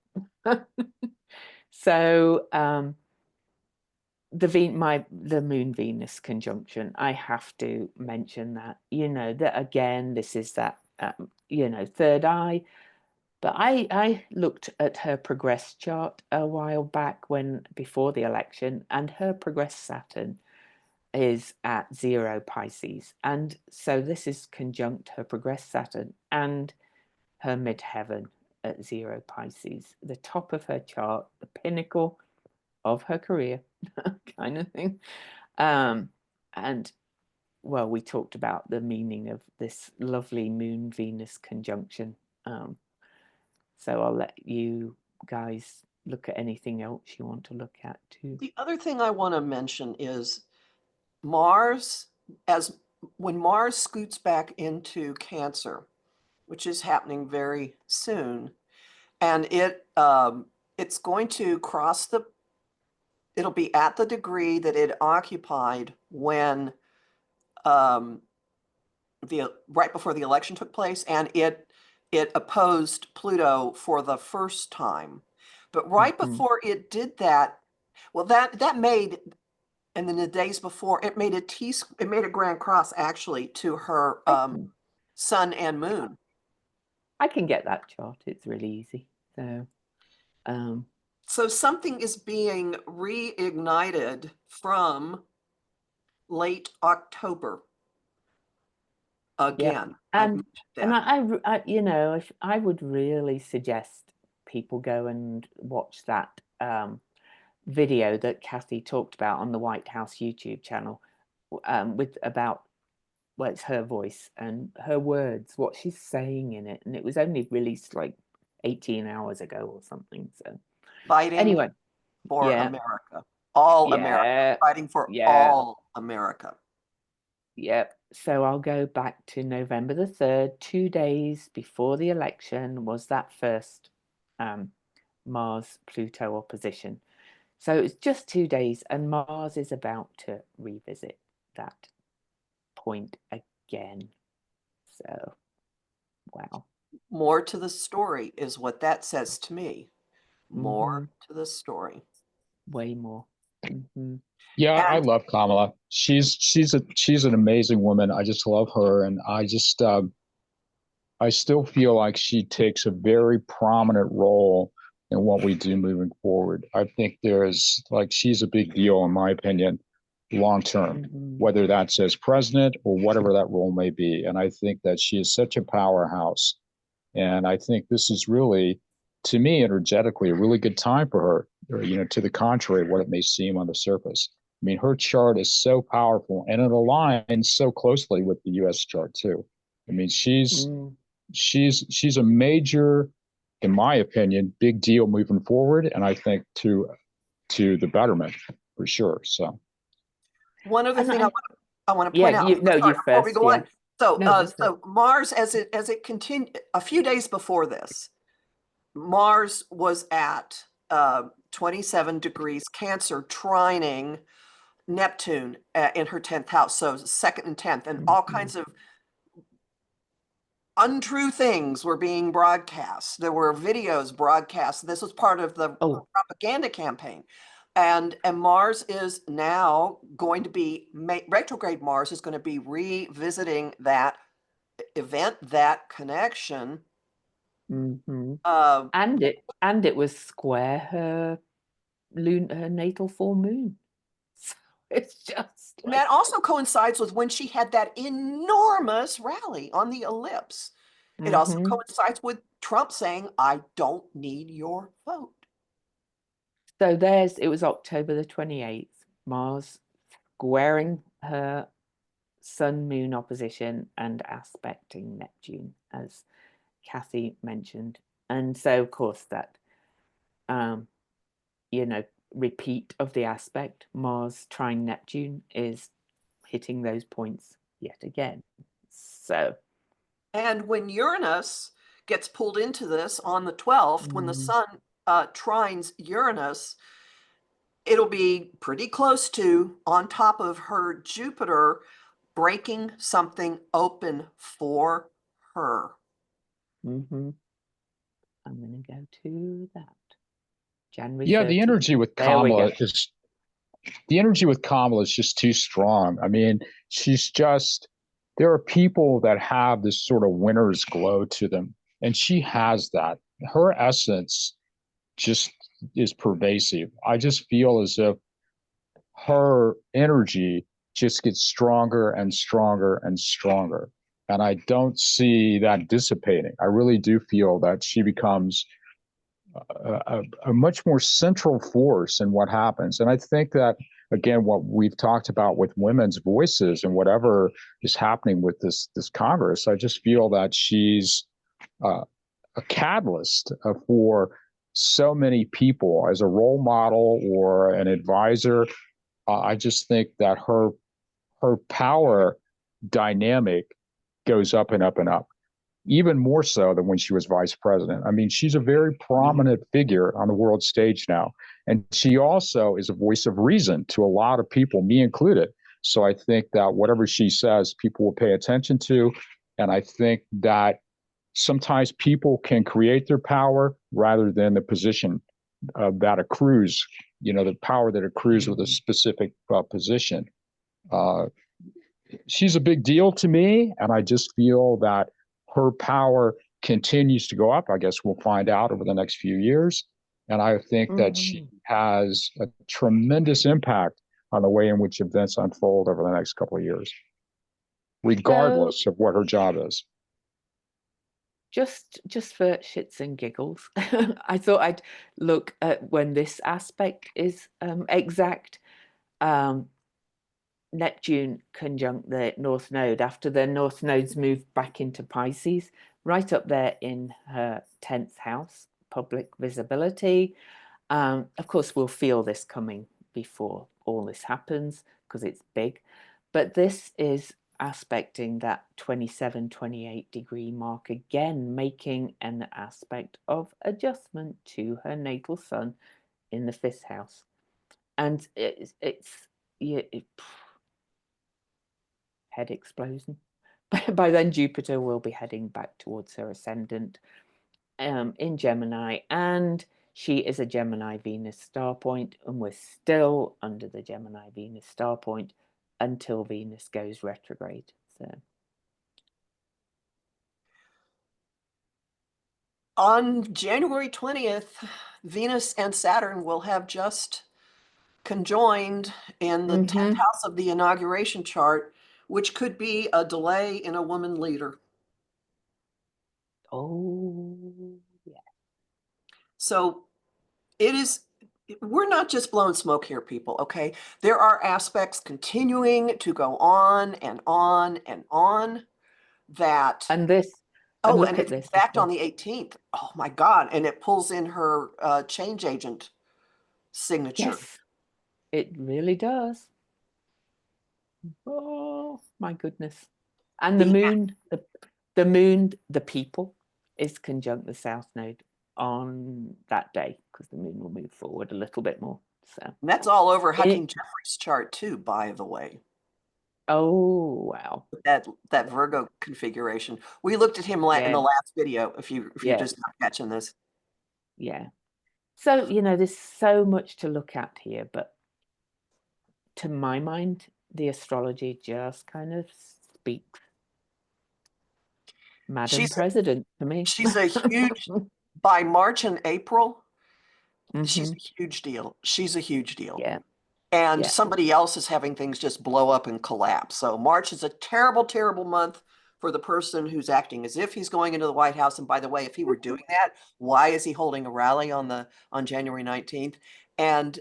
So the Moon Venus conjunction, I have to mention that, you know, that again, this is that you know, third eye. But I looked at her progress chart a while back before the election, and her progress Saturn is at 0 Pisces. And so this is conjunct her progress Saturn and her midheaven at 0 Pisces, the top of her chart, the pinnacle of her career kind of thing. And well, we talked about the meaning of this lovely Moon Venus conjunction. So I'll let you guys look at anything else you want to look at too. The other thing I want to mention is Mars, when Mars scoots back into Cancer, which is happening very soon, and it's going to it'll be at the degree that it occupied when right before the election took place, and it opposed Pluto for the first time. But right Mhm. before it did that, well, that made, and then the days before, it made a grand cross actually to her sun and moon. I can get that chart. It's really easy. So, So something is being reignited from late October again. and that. I you know, if I would really suggest people go and watch that video that Kathy talked about on the White House YouTube channel, with about, well, it's her voice and her words, what she's saying in it, and it was only released like 18 hours ago or something. So Fighting anyway, for yeah, America, all America, yeah, fighting for yeah, all America. yep. So I'll go back to November the 3rd, 2 days before the election was that first Mars-Pluto opposition. So it's just 2 days, and Mars is about to revisit that point again. So, wow. More to the story is what that says to me. More Mhm. to the story. Way more. Mhm. Yeah, I And love Kamala. She's an amazing woman. I just love her, and I still feel like she takes a very prominent role in what we do moving forward. I think she's a big deal, in my opinion, long term, Mhm. whether that's as president or whatever that role may be. And I think that she is such a powerhouse. And I think this is really, to me, energetically, a really good time for her, or, to the contrary of what it may seem on the surface. I mean, her chart is so powerful, and it aligns so closely with the US chart too. I mean, Mm. she's a major, in my opinion, big deal moving forward, and I think to the betterment for sure. So one other And thing I want to yeah, point out, you no, sorry, you before we first, go yeah. on. So No, that's it. so Mars, as it continued a few days before this, Mars was at 27 degrees Cancer, trining Neptune in her 10th house, so second and 10th, and all Mhm. kinds of untrue things were being broadcast. There were videos broadcast. This was part of the Oh, propaganda campaign. And Mars is now going to be, retrograde Mars is going to be revisiting that event, that connection. mhm. Uh, And it was square her natal full moon. So it's just and that like, also coincides with when she had that enormous rally on the ellipse. It also mhm. coincides with Trump saying, I don't need your vote. So it was October the 28th, Mars squaring her Sun Moon opposition and aspecting Neptune, as Kathy mentioned. And so, of course, that, um, you know, repeat of the aspect, Mars trine Neptune, is hitting those points yet again. So, And when Uranus gets pulled into this on the 12th, when the mm, sun trines Uranus, it'll be pretty close to, on top of her Jupiter, breaking something open for her. mhm. I'm going to go to that. January yeah, 13th. There we go. the energy with Kamala is just too strong. I mean, there are people that have this sort of winner's glow to them, and she has that. Her essence just is pervasive. I just feel as if her energy just gets stronger and stronger and stronger. And I don't see that dissipating. I really do feel that she becomes a much more central force in what happens. And I think that, again, what we've talked about with women's voices and whatever is happening with this Congress, I just feel that she's a catalyst for so many people as a role model or an advisor. I just think that her power dynamic goes up and up and up, even more so than when she was vice president. I mean, she's a very prominent figure on the world stage now. And she also is a voice of reason to a lot of people, me included. So I think that whatever she says, people will pay attention to. And I think that sometimes people can create their power rather than the position that accrues, the power that accrues with a specific position. She's a big deal to me, and I just feel that her power continues to go up. I guess we'll find out over the next few years. And I think that she has a tremendous impact on the way in which events unfold over the next couple of years, regardless of what her job is. Just for shits and giggles, I thought I'd look at when this aspect is exact. Neptune conjunct the North Node after the North Node's moved back into Pisces, right up there in her 10th house, public visibility. Of course, we'll feel this coming before all this happens because it's big, but this is aspecting that 27-28 degree mark again, making an aspect of adjustment to her natal sun in the 5th house. And head explosion. By then Jupiter will be heading back towards her ascendant in Gemini, and she is a Gemini Venus star point, and we're still under the Gemini Venus star point until Venus goes retrograde. So on January 20th, Venus and Saturn will have just conjoined in the 10th house of the inauguration chart, which could be a delay in a woman leader. oh yeah. So we're not just blowing smoke here, people, okay? There are aspects continuing to go on and on and on that... And this... Oh, and it's backed on the 18th. Oh my God. And it pulls in her change agent signature. Yes, it really does. Oh my goodness. And the moon, the people is conjunct the South Node on that day because the moon will move forward a little bit more. So and that's all over Hucking Jeffrey's chart too, by the way. Oh wow. That Virgo configuration. We looked at him in the last video, if you're just not catching this. Yeah. So, there's so much to look at here, but to my mind, the astrology just kind of speaks Madam President to me. She's a huge, by March and April, she's a huge deal. She's a huge deal. Yeah. And somebody else is having things just blow up and collapse. So March is a terrible, terrible month for the person who's acting as if he's going into the White House. And by the way, if he were doing that, why is he holding a rally on January 19th? And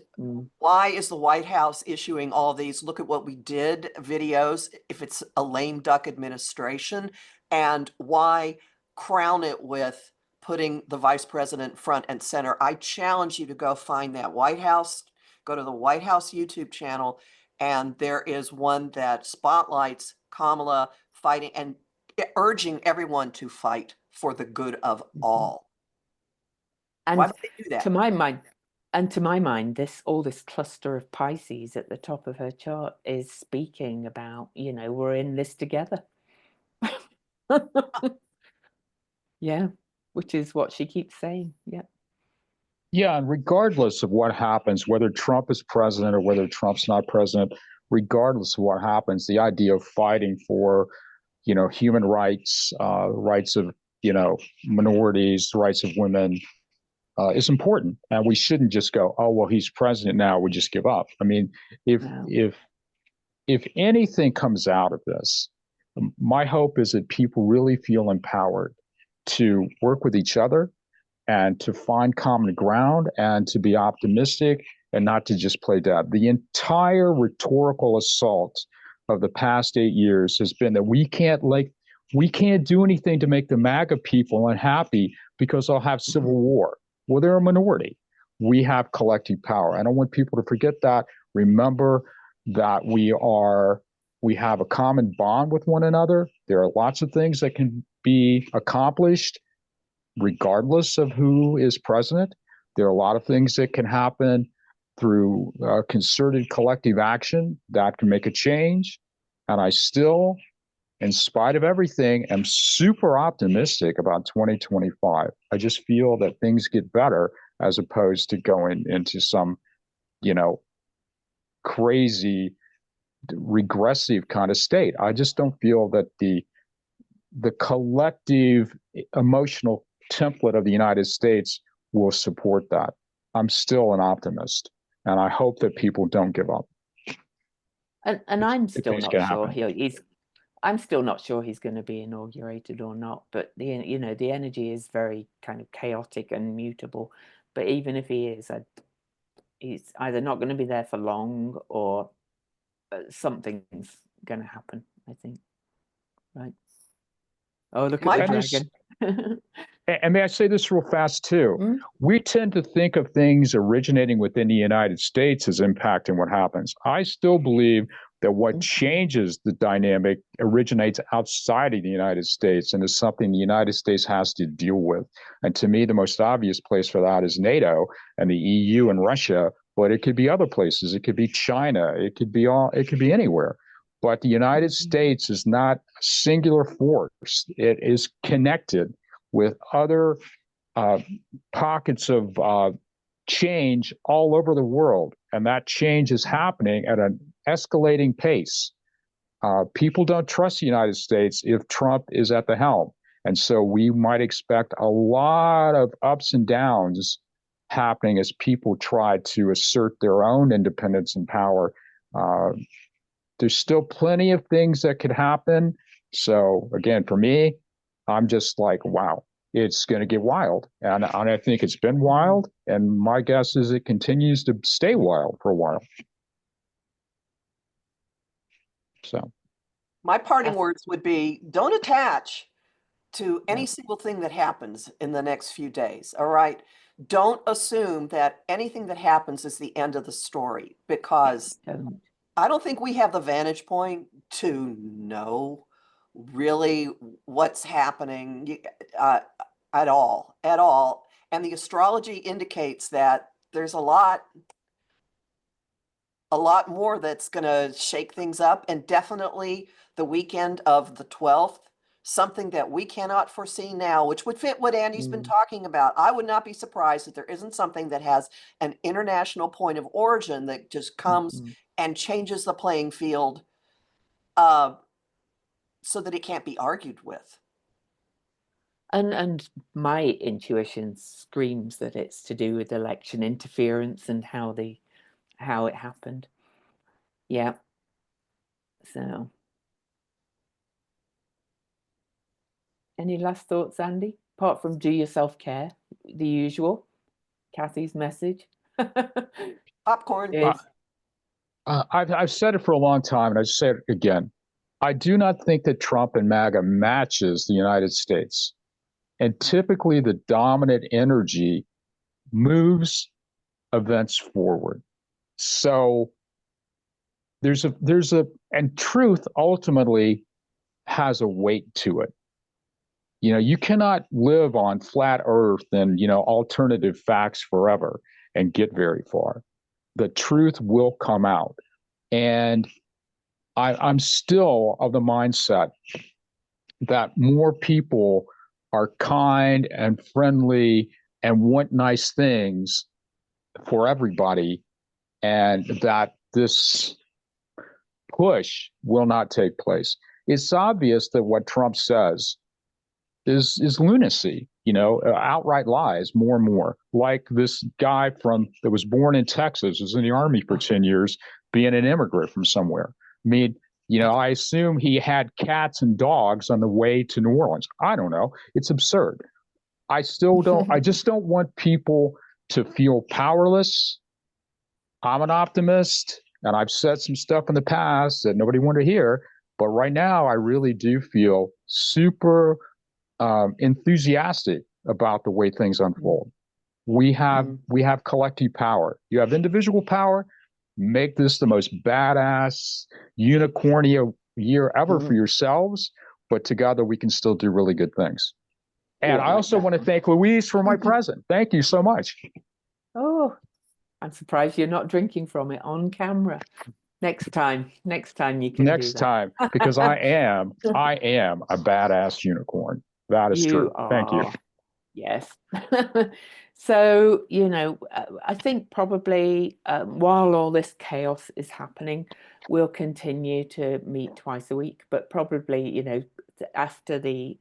why is the White House issuing all these "look at what we did" videos if it's a lame duck administration? And why crown it with putting the vice president front and center? I challenge you to go find that White House, go to the White House YouTube channel, and there is one that spotlights Kamala fighting and urging everyone to fight for the good of all. And why would they do that? To my mind, all this cluster of Pisces at the top of her chart is speaking about, we're in this together. Yeah, which is what she keeps saying. Yeah. Yeah, and regardless of what happens, whether Trump is president or whether Trump's not president, regardless of what happens, the idea of fighting for, human rights, rights of, minorities, rights of women is important. And we shouldn't just go, oh, well, he's president now, we just give up. I mean, if anything comes out of this, my hope is that people really feel empowered to work with each other and to find common ground and to be optimistic and not to just play dead. The entire rhetorical assault of the past 8 years has been that we can't do anything to make the MAGA people unhappy because they'll have civil war. Well, they're a minority. We have collective power. I don't want people to forget that. Remember that we have a common bond with one another. There are lots of things that can be accomplished regardless of who is president. There are a lot of things that can happen through concerted collective action that can make a change. And I still, in spite of everything, am super optimistic about 2025. I just feel that things get better as opposed to going into some, crazy regressive kind of state. I just don't feel that the collective emotional template of the United States will support that. I'm still an optimist, and I hope that people don't give up. And I'm still not sure happen. I'm still not sure he's going to be inaugurated or not. But the energy is very kind of chaotic and mutable. But even if he is, he's either not going to be there for long, or something's going to happen, I think. Right. Oh, look at the dragon. And may I say this real fast too? Mm-hmm. We tend to think of things originating within the United States as impacting what happens. I still believe that what changes the dynamic originates outside of the United States and is something the United States has to deal with. And to me, the most obvious place for that is NATO and the EU and Russia, but it could be other places. It could be China. It could be anywhere. But the United States is not a singular force. It is connected with other pockets of change all over the world. And that change is happening at an escalating pace. People don't trust the United States if Trump is at the helm. And so we might expect a lot of ups and downs happening as people try to assert their own independence and power. There's still plenty of things that could happen. So again, for me, I'm just like, wow, it's going to get wild. And I think it's been wild. And my guess is it continues to stay wild for a while. So my parting words would be, don't attach to any single thing that happens in the next few days. All right. Don't assume that anything that happens is the end of the story, because I don't think we have the vantage point to know really what's happening at all. And the astrology indicates that there's a lot more that's going to shake things up, and definitely the weekend of the 12th, something that we cannot foresee now, which would fit what Andy's been talking about. I would not be surprised if there isn't something that has an international point of origin that just comes and changes the playing field so that it can't be argued with. And my intuition screams that it's to do with election interference and how it happened. Yeah. So, any last thoughts, Andy? Apart from do your self-care, the usual. Kathy's message. Popcorn. I've said it for a long time, and I say it again. I do not think that Trump and MAGA matches the United States. And typically the dominant energy moves events forward. So and truth ultimately has a weight to it. You cannot live on flat earth and, alternative facts forever and get very far. The truth will come out. And I'm still of the mindset that more people are kind and friendly and want nice things for everybody, and that this push will not take place. It's obvious that what Trump says is lunacy, outright lies more and more. Like this guy that was born in Texas, was in the Army for 10 years, being an immigrant from somewhere. I mean, I assume he had cats and dogs on the way to New Orleans. I don't know. It's absurd. I just don't want people to feel powerless. I'm an optimist, and I've said some stuff in the past that nobody wanted to hear. But right now, I really do feel super enthusiastic about the way things unfold. We have collective power. You have individual power. Make this the most badass unicorn year ever for yourselves, but together we can still do really good things. And I also want to thank Louise for my present. Thank you so much. Oh, I'm surprised you're not drinking from it on camera. Next time you can do that. Next time, because I am a badass unicorn. That is true. Thank you. Yes. So, I think probably while all this chaos is happening, we'll continue to meet twice a week, but probably, after the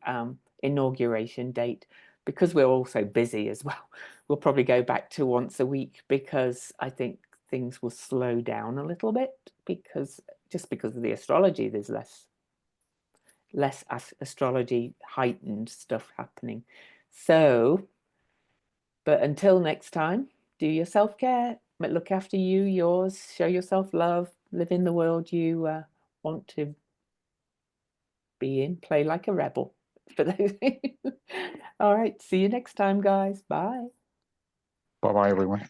inauguration date, because we're all so busy as well, we'll probably go back to once a week, because I think things will slow down a little bit, because of the astrology, there's less astrology heightened stuff happening. So, but until next time, do your self-care, look after you, yours, show yourself love, live in the world you want to be in, play like a rebel. For those. All right, see you next time, guys. Bye. Bye-bye, everyone.